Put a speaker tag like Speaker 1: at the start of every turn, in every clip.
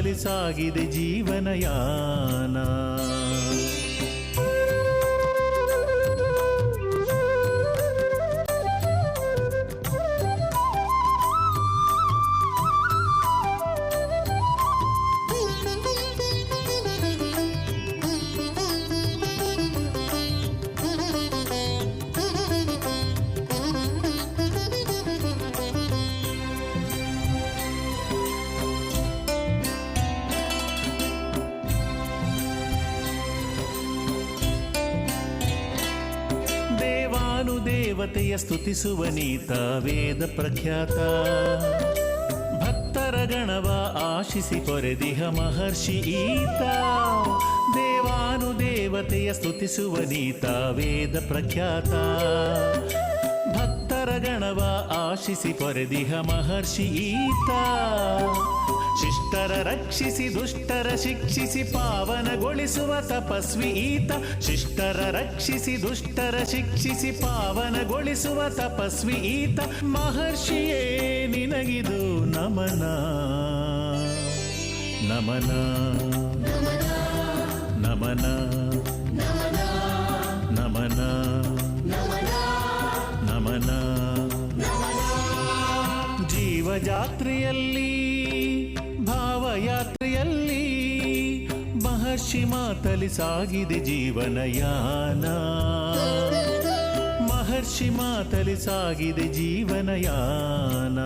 Speaker 1: ಮಾತಲಿ ಸಾಗಿದೆ ಜೀವನಯಾನ. ದೇವತೆಯ ಸ್ತುತಿಸುವ ನೀತ ವೇದ ಪ್ರಖ್ಯಾತ, ಭಕ್ತರ ಗಣವ ಆಶಿಸಿ ಪೊರೆದಿಹ ಮಹರ್ಷಿ ಈತ. ದೇವಾನುದೇವತೆಯ ಸ್ತುತಿಸುವ ನೀತ ವೇದ ಪ್ರಖ್ಯಾತ, ಭಕ್ತರ ಗಣವ ಆಶಿಸಿ ಪೊರೆದಿಹ ಮಹರ್ಷಿ ಈತ. ಶಿಷ್ಟರ ರಕ್ಷಿಸಿ ದುಷ್ಟರ ಶಿಕ್ಷಿಸಿ ಪಾವನಗೊಳಿಸುವ ತಪಸ್ವಿ ಈತ. ಶಿಷ್ಟರ ರಕ್ಷಿಸಿ ದುಷ್ಟರ ಶಿಕ್ಷಿಸಿ ಪಾವನಗೊಳಿಸುವ ತಪಸ್ವಿ ಈತ. ಮಹರ್ಷಿಯೇ ನಿನಗಿದು ನಮನ ನಮನ ನಮನ ನಮನ ನಮನ. ಜೀವಜಾತ್ರೆಯಲ್ಲಿ ಭಾವಯಾತ್ರೆಯಲ್ಲಿ ಮಹರ್ಷಿ ಮಾತಲಿ ಸಾಗಿದೆ ಜೀವನಯಾನ. ಮಹರ್ಷಿ ಮಾತಲಿ ಸಾಗಿದೆ ಜೀವನಯಾನ.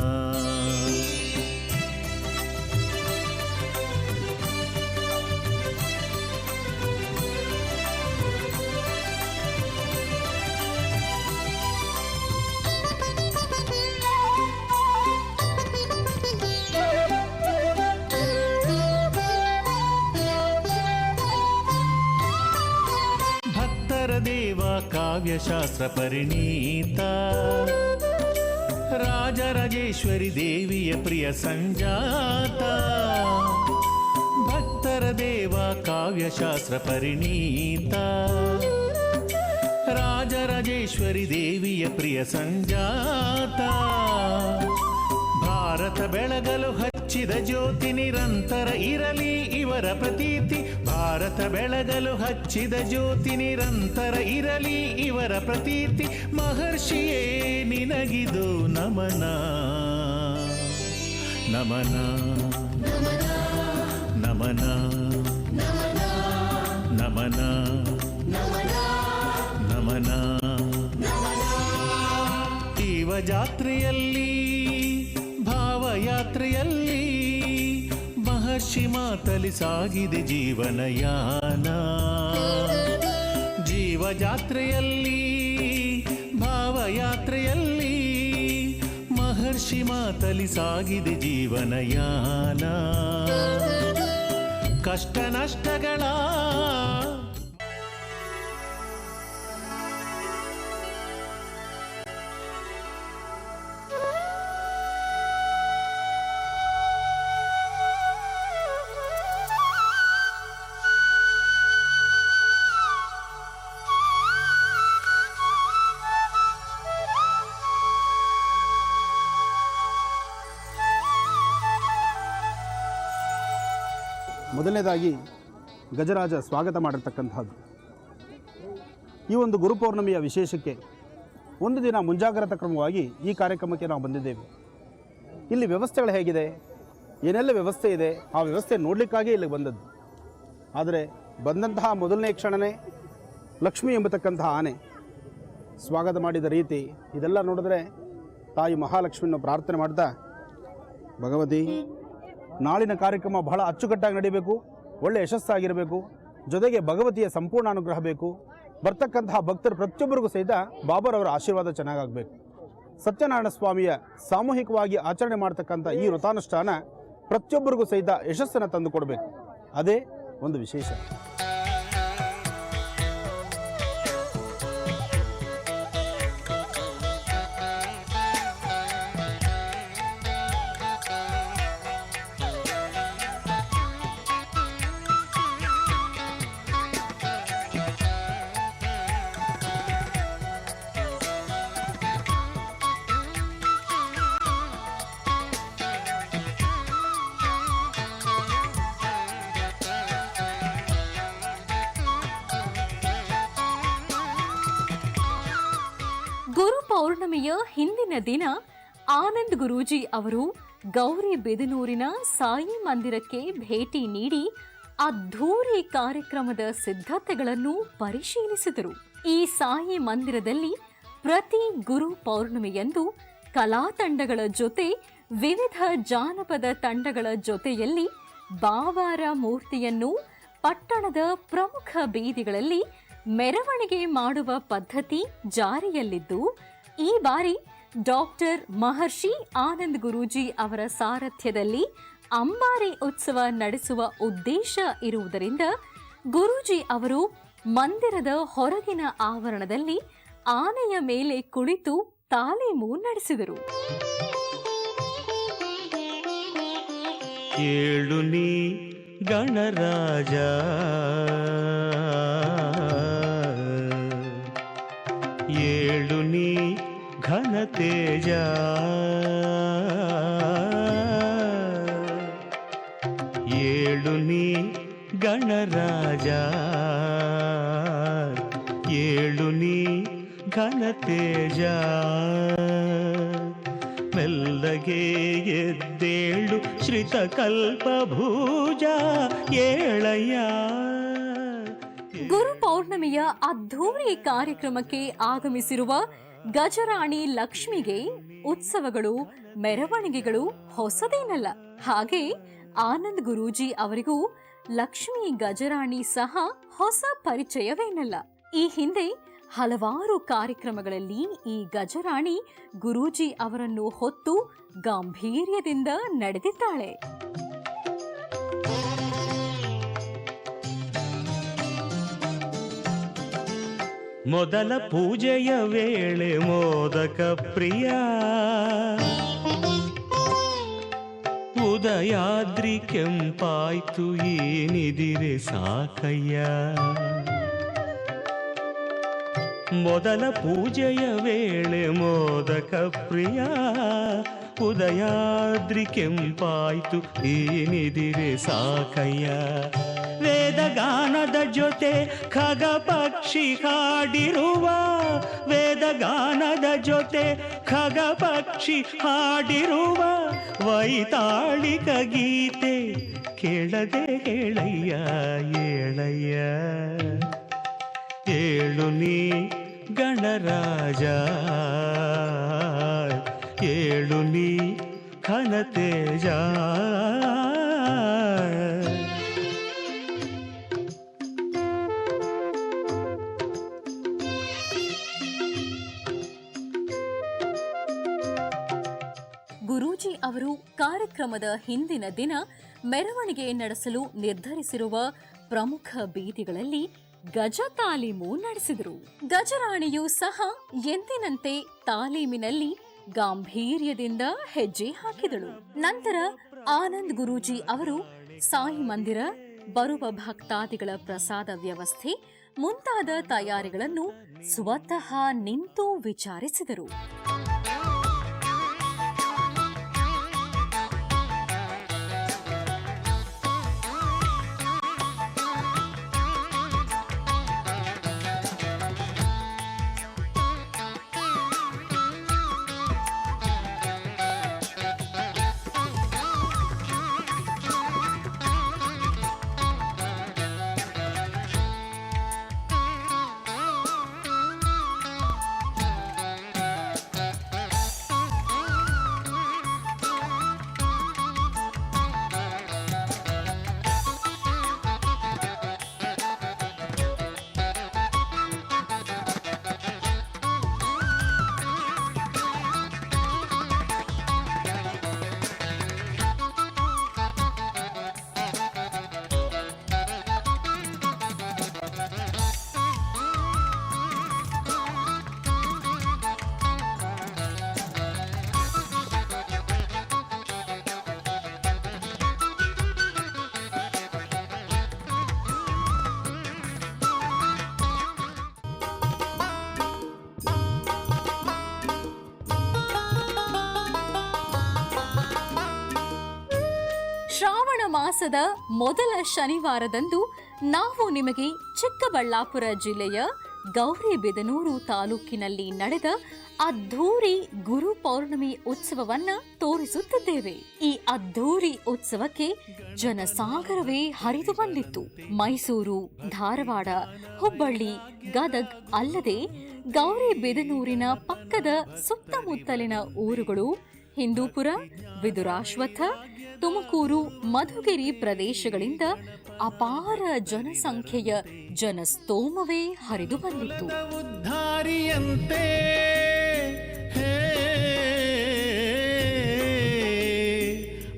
Speaker 1: ದೇವ ಕಾವ್ಯಶಾಸ್ತ್ರ ಪರಿಣೀತ, ರಾಜರಾಜೇಶ್ವರಿ ದೇವಿಯ ಪ್ರಿಯ ಸಂಜಾತ. ಭಕ್ತರ ದೇವ ಕಾವ್ಯಶಾಸ್ತ್ರ ಪರಿಣೀತ, ರಾಜರಾಜೇಶ್ವರಿ ದೇವಿಯ ಪ್ರಿಯ ಸಂಜಾತ. ಭಾರತ ಬೆಳಗಲು ಹಚ್ಚಿದ ಜ್ಯೋತಿ ನಿರಂತರ ಇರಲಿ ಇವರ ಪ್ರತೀತಿ. ಭಾರತ ಬೆಳಗಲು ಹಚ್ಚಿದ ಜ್ಯೋತಿ ನಿರಂತರ ಇರಲಿ ಇವರ ಪ್ರತೀತಿ. ಮಹರ್ಷಿಯೇ ನಿನಗಿದು ನಮನ ನಮನ ನಮನ ನಮನ ನಮನ. ಜೀವಜಾತ್ರೆಯಲ್ಲಿ ಭಾವಯಾತ್ರೆಯಲ್ಲಿ ಮಹರ್ಷಿ ಮಾತಲಿ ಸಾಗಿದೆ ಜೀವನಯಾನ. ಜೀವಜಾತ್ರೆಯಲ್ಲಿ ಭಾವಯಾತ್ರೆಯಲ್ಲಿ ಮಹರ್ಷಿ ಮಾತಲಿ ಸಾಗಿದೆ ಜೀವನಯಾನ. ಕಷ್ಟ ನಷ್ಟಗಳ
Speaker 2: ಮೊದಲನೇದಾಗಿ ಗಜರಾಜ ಸ್ವಾಗತ ಮಾಡಿರ್ತಕ್ಕಂಥದ್ದು. ಈ ಒಂದು ಗುರುಪೌರ್ಣಮಿಯ ವಿಶೇಷಕ್ಕೆ ಒಂದು ದಿನ ಮುಂಜಾಗ್ರತಾ ಕ್ರಮವಾಗಿ ಈ ಕಾರ್ಯಕ್ರಮಕ್ಕೆ ನಾವು ಬಂದಿದ್ದೇವೆ. ಇಲ್ಲಿ ವ್ಯವಸ್ಥೆಗಳು ಹೇಗಿದೆ, ಏನೆಲ್ಲ ವ್ಯವಸ್ಥೆ ಇದೆ, ಆ ವ್ಯವಸ್ಥೆ ನೋಡಲಿಕ್ಕಾಗಿ ಇಲ್ಲಿಗೆ ಬಂದದ್ದು. ಆದರೆ ಬಂದಂತಹ ಮೊದಲನೇ ಕ್ಷಣವೇ ಲಕ್ಷ್ಮಿ ಎಂಬತಕ್ಕಂತಹ ಆನೆ ಸ್ವಾಗತ ಮಾಡಿದ ರೀತಿ ಇದೆಲ್ಲ ನೋಡಿದ್ರೆ ತಾಯಿ ಮಹಾಲಕ್ಷ್ಮಿಯನ್ನು ಪ್ರಾರ್ಥನೆ ಮಾಡ್ತಾ, ಭಗವತಿ ನಾಳಿನ ಕಾರ್ಯಕ್ರಮ ಬಹಳ ಅಚ್ಚುಕಟ್ಟಾಗಿ ನಡೀಬೇಕು, ಒಳ್ಳೆ ಯಶಸ್ಸಾಗಿರಬೇಕು, ಜೊತೆಗೆ ಭಗವತಿಯ ಸಂಪೂರ್ಣ ಅನುಗ್ರಹ ಬೇಕು, ಬರ್ತಕ್ಕಂತಹ ಭಕ್ತರು ಪ್ರತಿಯೊಬ್ಬರಿಗೂ ಸಹಿತ ಬಾಬರವರ ಆಶೀರ್ವಾದ ಚೆನ್ನಾಗಬೇಕು. ಸತ್ಯನಾರಾಯಣ ಸ್ವಾಮಿಯ ಸಾಮೂಹಿಕವಾಗಿ ಆಚರಣೆ ಮಾಡ್ತಕ್ಕಂಥ ಈ ವ್ರತಾನುಷ್ಠಾನ ಪ್ರತಿಯೊಬ್ಬರಿಗೂ ಸಹಿತ ಯಶಸ್ಸನ್ನು ತಂದು ಕೊಡಬೇಕು. ಅದೇ ಒಂದು ವಿಶೇಷ.
Speaker 3: ಪೌರ್ಣಮಿಯ ಹಿಂದಿನ ದಿನ ಆನಂದ್ ಗುರೂಜಿ ಅವರು ಗೌರಿಬಿದನೂರಿನ ಸಾಯಿ ಮಂದಿರಕ್ಕೆ ಭೇಟಿ ನೀಡಿ ಅದ್ಧೂರಿ ಕಾರ್ಯಕ್ರಮದ ಸಿದ್ಧತೆಗಳನ್ನು ಪರಿಶೀಲಿಸಿದರು. ಈ ಸಾಯಿ ಮಂದಿರದಲ್ಲಿ ಪ್ರತಿ ಗುರು ಪೌರ್ಣಮಿಯಂದು ಕಲಾ ತಂಡಗಳ ಜೊತೆ ವಿವಿಧ ಜಾನಪದ ತಂಡಗಳ ಜೊತೆಯಲ್ಲಿ ಬಾವಾರ ಮೂರ್ತಿಯನ್ನು ಪಟ್ಟಣದ ಪ್ರಮುಖ ಬೀದಿಗಳಲ್ಲಿ ಮೆರವಣಿಗೆ ಮಾಡುವ ಪದ್ಧತಿ ಜಾರಿಯಲ್ಲಿದ್ದು, ಈ ಬಾರಿ ಡಾಕ್ಟರ್ ಮಹರ್ಷಿ ಆನಂದ್ ಗುರೂಜಿ ಅವರ ಸಾರಥ್ಯದಲ್ಲಿ ಅಂಬಾರಿ ಉತ್ಸವ ನಡೆಸುವ ಉದ್ದೇಶ ಇರುವುದರಿಂದ ಗುರೂಜಿ ಅವರು ಮಂದಿರದ ಹೊರಗಿನ ಆವರಣದಲ್ಲಿ ಆನೆಯ ಮೇಲೆ ಕುಳಿತು ತಾಲೀಮು ನಡೆಸಿದರು.
Speaker 1: ಏಳು ನೀ ಗಣರಾಜ, ಏಳು ನೀ ಘನತೇಜ, ಏಳು ನೀ ಗಣರಾಜ, ಏಳು ನೀ ಘನತೇಜ. ಮೆಲ್ಲಗೆ ಎದ್ದೇಳು ಶ್ರಿತಕಲ್ಪಭೂಜ, ಏಳಯ್ಯ.
Speaker 3: ಗುರು ಪೌರ್ಣಮಿಯ ಅದ್ಧೂರಿ ಕಾರ್ಯಕ್ರಮಕ್ಕೆ ಆಗಮಿಸಿರುವ ಗಜರಾಣಿ ಲಕ್ಷ್ಮಿಗೆ ಉತ್ಸವಗಳು, ಮೆರವಣಿಗೆಗಳು ಹೊಸದೇನಲ್ಲ. ಹಾಗೆ ಆನಂದ್ ಗುರೂಜಿ ಅವರಿಗೂ ಲಕ್ಷ್ಮೀ ಗಜರಾಣಿ ಸಹ ಹೊಸ ಪರಿಚಯವೇನಲ್ಲ. ಈ ಹಿಂದೆ ಹಲವಾರು ಕಾರ್ಯಕ್ರಮಗಳಲ್ಲಿ ಈ ಗಜರಾಣಿ ಗುರೂಜಿ ಅವರನ್ನು ಹೊತ್ತು ಗಾಂಭೀರ್ಯದಿಂದ ನಡೆದಿದ್ದಾಳೆ.
Speaker 1: ಮೊದಲ ಪೂಜೆಯ ವೇಳೆ ಮೋದಕ ಪ್ರಿಯ, ಉದಯಾದ್ರಿ ಕೆಂಪಾಯ್ತು ಈ ನಿದಿರೆ ಸಾಕಯ್ಯ. ಮೊದಲ ಪೂಜೆಯ ವೇಳೆ ಮೋದಕ ಪ್ರಿಯ, ಉದಯಾದ್ರಿ ಕೆಂಪಾಯ್ತು ಈ ನಿದಿರೆ ಸಾಕಯ್ಯ. ವೇದಗಾನದ ಜೊತೆ ಖಗ ಪಕ್ಷಿ ಹಾಡಿರುವ, ವೇದಗಾನದ ಜೊತೆ ಖಗ ಪಕ್ಷಿ ಹಾಡಿರುವ ವೈತಾಳಿಕ ಗೀತೆ ಕೇಳದೆ ಹೇಳಯ್ಯ, ಏಳಯ್ಯ. ಏಳು ನೀ ಗಣರಾಜ, ಏಳು ನೀ ಘನತೇಜ.
Speaker 3: ಗುರೂಜಿ ಅವರು ಕಾರ್ಯಕ್ರಮದ ಹಿಂದಿನ ದಿನ ಮೆರವಣಿಗೆ ನಡೆಸಲು ನಿರ್ಧರಿಸಿರುವ ಪ್ರಮುಖ ಬೀದಿಗಳಲ್ಲಿ ಗಜ ತಾಲೀಮು ನಡೆಸಿದರು. ಗಜರಾಣಿಯೂ ಸಹ ಎಂದಿನಂತೆ ತಾಲೀಮಿನಲ್ಲಿ ಗಾಂಭೀರ್ಯದಿಂದ ಹೆಜ್ಜೆ ಹಾಕಿದಳು. ನಂತರ ಆನಂದ್ ಗುರೂಜಿ ಅವರು ಸಾಯಿ ಮಂದಿರ, ಬರುವ ಭಕ್ತಾದಿಗಳ ಪ್ರಸಾದ ವ್ಯವಸ್ಥೆ ಮುಂತಾದ ತಯಾರಿಗಳನ್ನು ಸ್ವತಃ ನಿಂತು ವಿಚಾರಿಸಿದರು. ಶ್ರಾವಣ ಮಾಸದ ಮೊದಲ ಶನಿವಾರದಂದು ನಾವು ನಿಮಗೆ ಚಿಕ್ಕಬಳ್ಳಾಪುರ ಜಿಲ್ಲೆಯ ಗೌರಿಬಿದನೂರು ತಾಲೂಕಿನಲ್ಲಿ ನಡೆದ ಅದ್ಧೂರಿ ಗುರು ಪೌರ್ಣಮಿ ಉತ್ಸವವನ್ನ ತೋರಿಸುತ್ತಿದ್ದೇವೆ. ಈ ಅದ್ಧೂರಿ ಉತ್ಸವಕ್ಕೆ ಜನಸಾಗರವೇ ಹರಿದು ಬಂದಿತ್ತು. ಮೈಸೂರು, ಧಾರವಾಡ, ಹುಬ್ಬಳ್ಳಿ, ಗದಗ್ ಅಲ್ಲದೆ ಗೌರಿಬಿದನೂರಿನ ಪಕ್ಕದ ಸುತ್ತಮುತ್ತಲಿನ ಊರುಗಳು ಹಿಂದೂಪುರ, ವಿದುರಾಶ್ವತ್ಥ, ತುಮಕೂರು, ಮಧುಗಿರಿ ಪ್ರದೇಶಗಳಿಂದ ಅಪಾರ ಜನಸಂಖ್ಯೆಯ ಜನಸ್ತೋಮವೇ ಹರಿದು ಬಂದಿತ್ತು.
Speaker 1: ಉದ್ಧಾರಿಯಂತೆ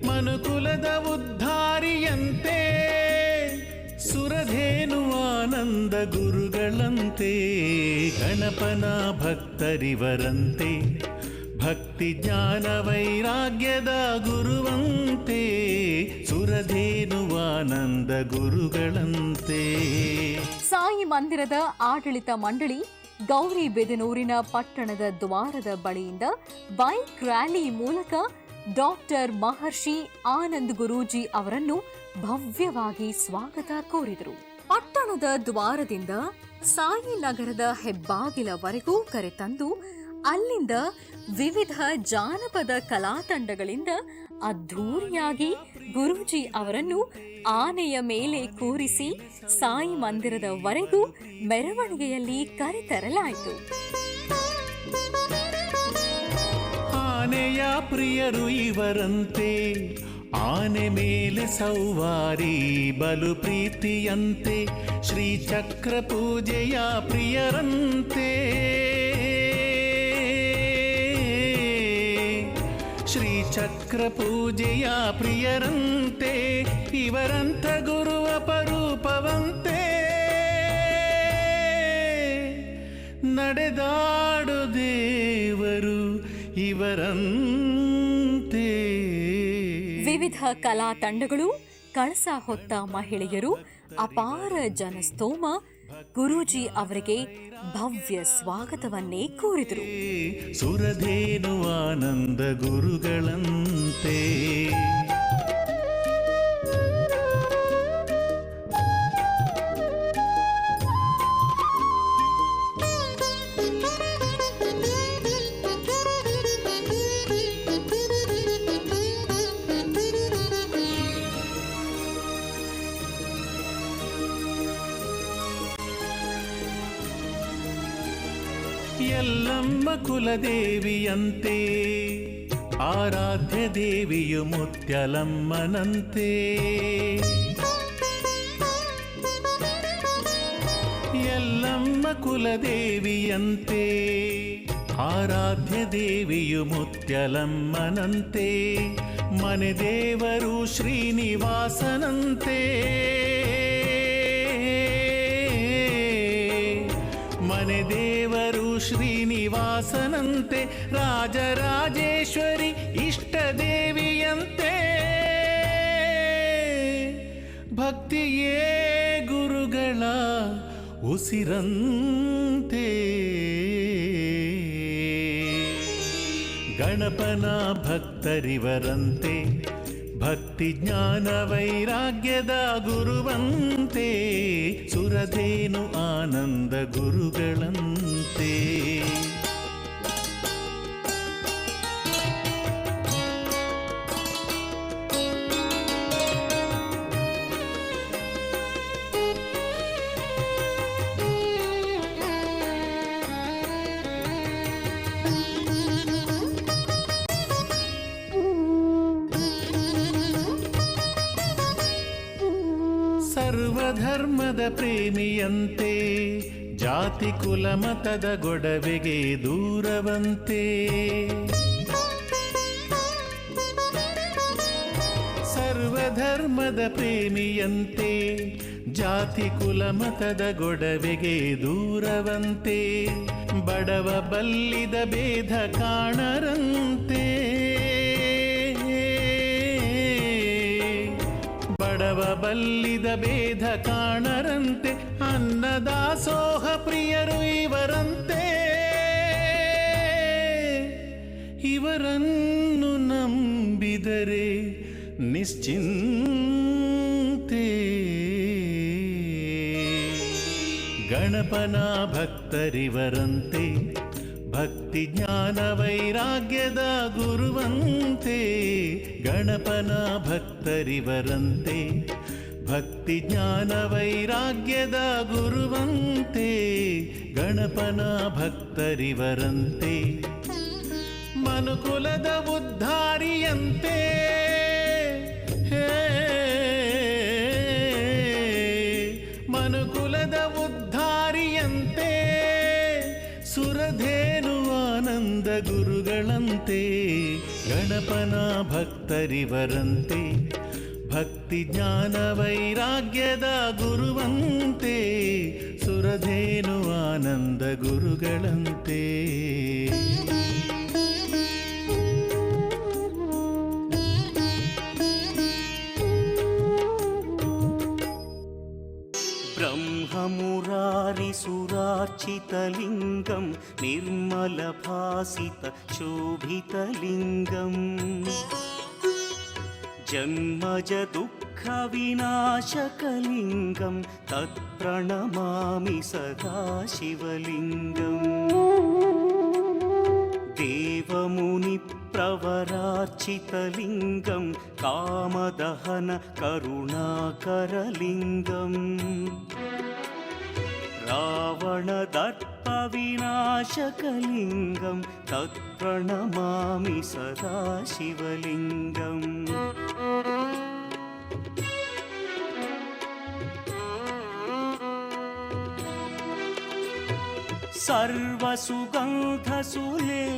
Speaker 1: ಮನುಕುಲದ ಉದ್ಧಾರಿಯಂತೆ ಸುರಧೇನು ಆನಂದ ಗುರುಗಳಂತೆ ಗಣಪನ ಭಕ್ತರಿವರಂತೆ ಭಕ್ತಿ ಜ್ಞಾನ ವೈರಾಗ್ಯದ ಗುರುವಂತೆ ಸುರಧೇನುವಾನಂದ ಗುರುಗಳಂತೆ.
Speaker 3: ಸಾಯಿ ಮಂದಿರದ ಆಡಳಿತ ಮಂಡಳಿ ಗೌರಿಬಿದನೂರಿನ ಪಟ್ಟಣದ ದ್ವಾರದ ಬಳಿಯಿಂದ ಬೈಕ್ ರ್ಯಾಲಿ ಮೂಲಕ ಡಾಕ್ಟರ್ ಮಹರ್ಷಿ ಆನಂದ್ ಗುರೂಜಿ ಅವರನ್ನು ಭವ್ಯವಾಗಿ ಸ್ವಾಗತ ಕೋರಿದರು. ಪಟ್ಟಣದ ದ್ವಾರದಿಂದ ಸಾಯಿ ನಗರದ ಹೆಬ್ಬಾಗಿಲವರೆಗೂ ಕರೆತಂದು ಅಲ್ಲಿಂದ ವಿವಿಧ ಜಾನಪದ ಕಲಾತಂಡಗಳಿಂದ ಅದ್ಧೂರಿಯಾಗಿ ಗುರೂಜಿ ಅವರನ್ನು ಆನೆಯ ಮೇಲೆ ಕೂರಿಸಿ ಸಾಯಿ ಮಂದಿರದವರೆಗೂ ಮೆರವಣಿಗೆಯಲ್ಲಿ ಕರೆತರಲಾಯಿತು.
Speaker 1: ಆನೆಯ ಪ್ರಿಯರು ಇವರಂತೆ, ಆನೆ ಮೇಲೆ ಸೌವಾರಿ ಬಲು ಪ್ರೀತಿಯಂತೆ, ಶ್ರೀಚಕ್ರ ಪೂಜೆಯ ಪ್ರಿಯರಂತೆ, ಶ್ರೀಚಕ್ರ ಪೂಜೆಯ ಪ್ರಿಯರಂತೆ, ಇವರಂಥ ಗುರುವ ಪರೂಪವಂತೆ, ನಡೆದಾಡು ದೇವರು ಇವರಂತೆ.
Speaker 3: ವಿವಿಧ ಕಲಾ ತಂಡಗಳು, ಕಳಸ ಹೊತ್ತ ಮಹಿಳೆಯರು, ಅಪಾರ ಜನಸ್ತೋಮ ಗುರೂಜಿ ಅವರಿಗೆ ಭವ್ಯ ಸ್ವಾಗತವನ್ನೇ ಕೋರಿದರು.
Speaker 1: ಸುರಧೇನು ಆನಂದ ಗುರುಗಳಂತೆ. ಎಲ್ಲಮ್ಮ ಕುಲದೇವಿಯಂತೆ, ಆರಾಧ್ಯ ದೇವಿಯು ಮುತ್ಯಲಮ್ಮನಂತೆ, ಎಲ್ಲಮ್ಮ ಕುಲದೇವಿಯಂತೆ, ಆರಾಧ್ಯ ದೇವಿಯು ಮುತ್ಯಲಮ್ಮನಂತೆ, ಮನೆ ದೇವರು ಶ್ರೀನಿವಾಸನಂತೆ, ಮನೆ ದೇವರು ಶ್ರೀನಿವಾಸನಂತೆ, ರಾಜರಾಜೇಶ್ವರಿ ಇಷ್ಟ ದೇವಿಯಂತೆ, ಭಕ್ತಿಯೇ ಗುರುಗಳ ಉಸಿರಂತೆ, ಗಣಪನ ಭಕ್ತರಿವರಂತೆ, ಭಕ್ತಿ ಜ್ಞಾನ ವೈರಾಗ್ಯದ ಗುರುವಂತೆ, ಸುರಧೇನು ಆನಂದ ಗುರುಗಳಂತೆ. ಸರ್ವಧರ್ಮದ ಪ್ರೇಮಿಯಂತೆ, ಜಾತಿ ಕುಲ ಮತದ ಗೊಡವೆಗೆ ದೂರವಂತೆ, ಸರ್ವಧರ್ಮದ ಪ್ರೇಮಿಯಂತೆ, ಜಾತಿ ಕುಲ ಮತದ ಗೊಡವೆಗೆ ದೂರವಂತೆ, ಬಡವ ಬಲ್ಲಿದ ಭೇದ ಕಾಣರಂತೆ, ಬಡವ ಬಲ್ಲಿದ ಭೇದ ಕಾಣರಂತೆ, ಅನ್ನದಾಸೋಹ ಪ್ರಿಯರು ಇವರಂತೆ, ಇವರನ್ನು ನಂಬಿದರೆ ನಿಶ್ಚಿಂತೆ, ಗಣಪನ ಭಕ್ತರಿವರಂತೆ ಭಕ್ತಿ ಜ್ಞಾನ ವೈರಾಗ್ಯದ ಗುರುವಂತೆ ಗಣಪನ ಭಕ್ತರಿವರಂತೆ ಭಕ್ತಿ ಜ್ಞಾನ ವೈರಾಗ್ಯದ ಗುರುವಂತೆ ಗಣಪನ ಭಕ್ತರಿವರಂತೆ ಮನುಕುಲದ ಉದ್ಧಾರಿಯಂತೆ ಮನುಕುಲದ ಉದ್ಧಾರಿಯಂತೆ ಸುರಧೇನು ಆನಂದ ಗುರುಗಳಂತೆ ಗಣಪನ ಭಕ್ತರಿವರಂತೆ ಭಕ್ತಿ ಜ್ಞಾನ ವೈರಾಗ್ಯದ ಗುರುವಂತೆ ಸುರಧೇನು ಆನಂದ ಗುರುಗಳಂತೆ
Speaker 4: ब्रह्ममुरारिसुरार्चितलिङ्गं निर्मलभासितशोभितलिङ्गम् जन्मजदुःखविनाशकलिङ्गं तत्प्रणमामि सदा शिवलिङ्गम् देवमुनिप्रवरार्चितलिङ्गं कामदहन करुणाकरलिङ्गम् रावणदर्पविनाशकलिङ्गं तत्प्रणमामि सदा शिवलिङ्गम्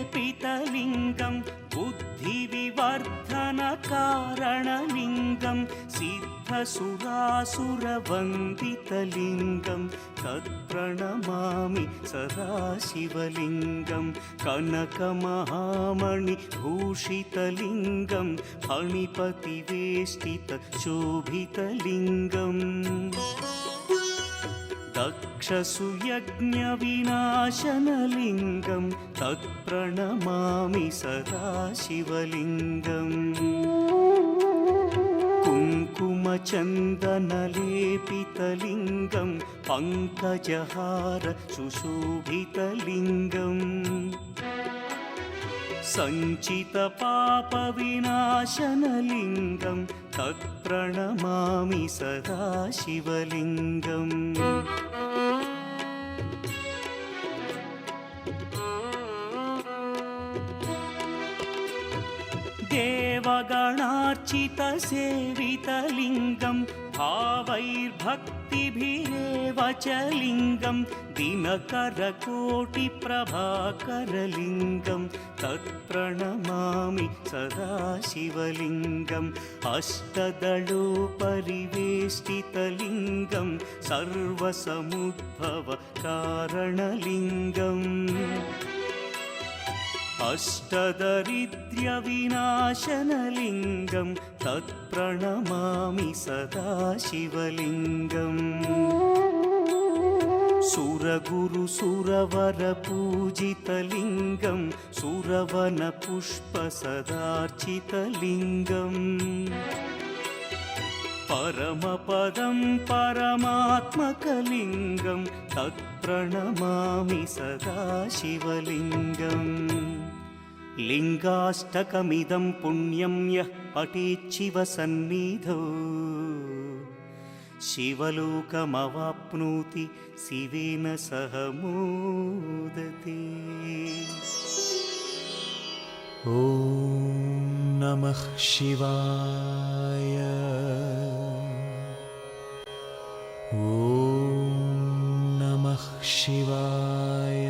Speaker 4: सर्वसुगन्धसुलेपितलिङ्गं बुद्धिविवर्धनकारणलिङ्गं सिद्धसुरासुरवन्दितलिङ्गं तत्प्रणमामि सदा शिवलिङ्गं कनकमहामणिभूषितलिङ्गं फणिपतिवेष्टितशोभितलिङ्गम् दक्षसुयज्ञविनाशनलिङ्गं तत्प्रणमामि सदा शिवलिङ्गम् कुङ्कुमचन्दनलेपितलिङ्गं पङ्कजहार सुशोभितलिङ्गम् सञ्चितपापविनाशनलिङ्गं तत्प्रणमामि सदा शिवलिङ्गम् देवगणार्चितसेवितलिङ्गं भावैर्भक्तिभिरेव च लिङ्गं दिनकरकोटिप्रभाकरलिङ्गं तत्प्रणमामि सदा शिवलिङ्गम् अष्टदलोपरिवेष्टितलिङ्गं सर्वसमुद्भवकारणलिङ्गम् अष्टदरिद्र्यविनाशनलिङ्गं तत्प्रणमामि सदा शिवलिङ्गम् सुरगुरुसुरवरपूजितलिङ्गं सुरवनपुष्पसदार्चितलिङ्गम् परमपदं परमात्मकलिङ्गं तत्प्रणमामि सदा शिवलिङ्गम् लिङ्गाष्टकमिदं पुण्यं यः पठेच्छिवसन्निधौ शिवलोकमवाप्नोति शिवेन सह मोदते।
Speaker 1: ॐ नमः शिवाय। ॐ नमः शिवाय।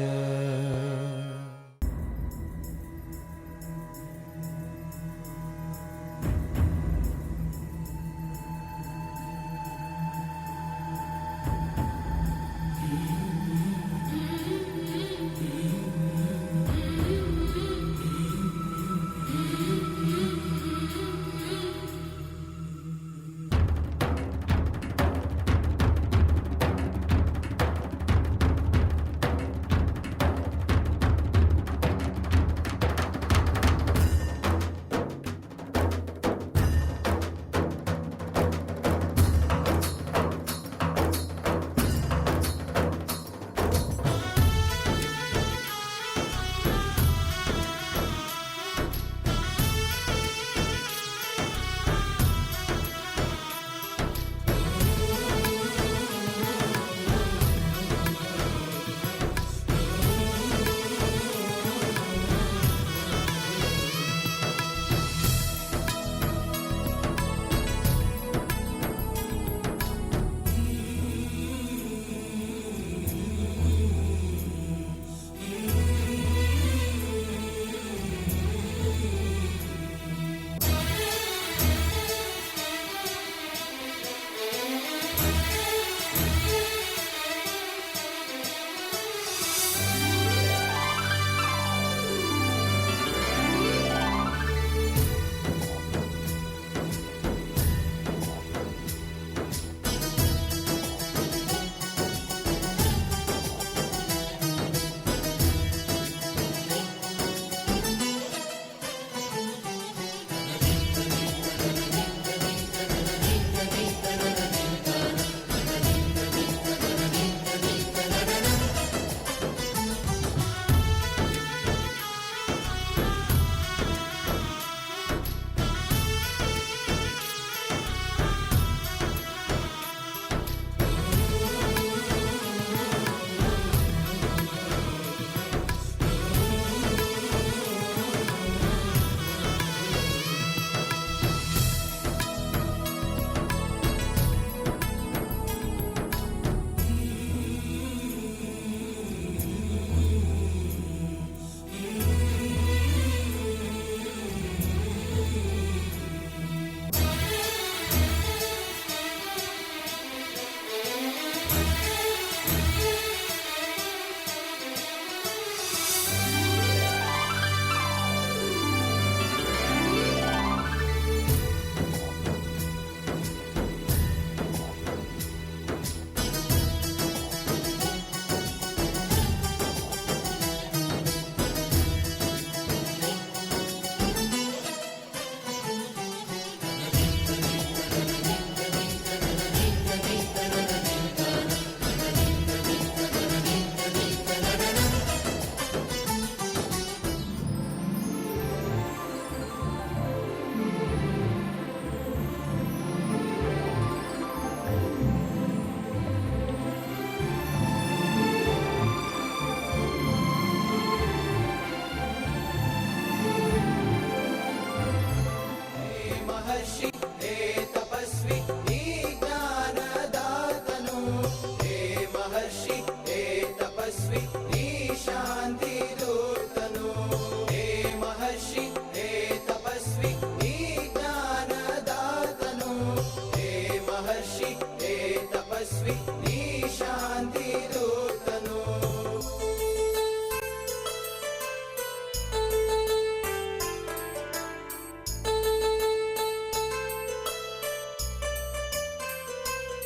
Speaker 5: महर्षि हे तपस्वी नी शांति दूतनु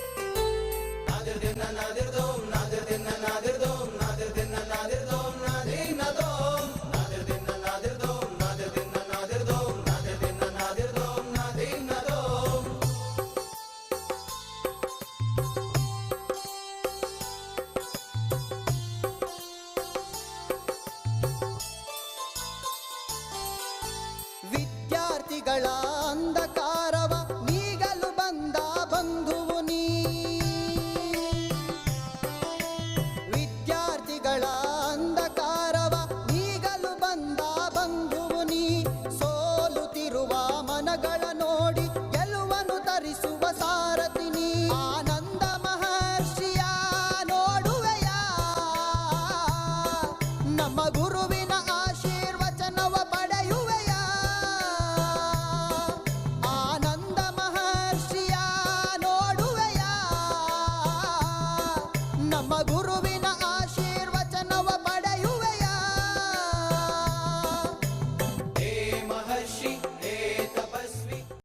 Speaker 5: नादिर दिन नादिर दोम नादिर दिन नादिर दोम नादिर दिन नादिर दोम नादिर नदोम नादिर दिन नादिर दोम नादिर दिन नादिर दोम नादिर दिन नादिर दोम नादिर नदोम
Speaker 6: ವಿದ್ಯಾರ್ಥಿಗಳ ಅಂಧಕಾರವ ನೀಗಲು ಬಂದ ಬಂಧುವು ನೀ ವಿದ್ಯಾರ್ಥಿಗಳ ಅಂಧಕಾರವ ನೀಗಲು ಬಂದ ಬಂಧುವು ನೀ ಸೋಲುತ್ತಿರುವ ಮನಗಳ ನೋಡಿ ಗೆಲುವನ್ನು ತರಿಸುವ ಸಾರಥಿ ನೀ ಆನಂದ ಮಹರ್ಷಿಯ ನೋಡುವೆಯ ನಮ್ಮ ಗುರುವಿನ ಆಶೀರ್ವಚನವ ಪಡೆಯುವೆಯ ಆನಂದ ಮಹರ್ಷಿಯ ನೋಡುವೆಯ ನಮ್ಮ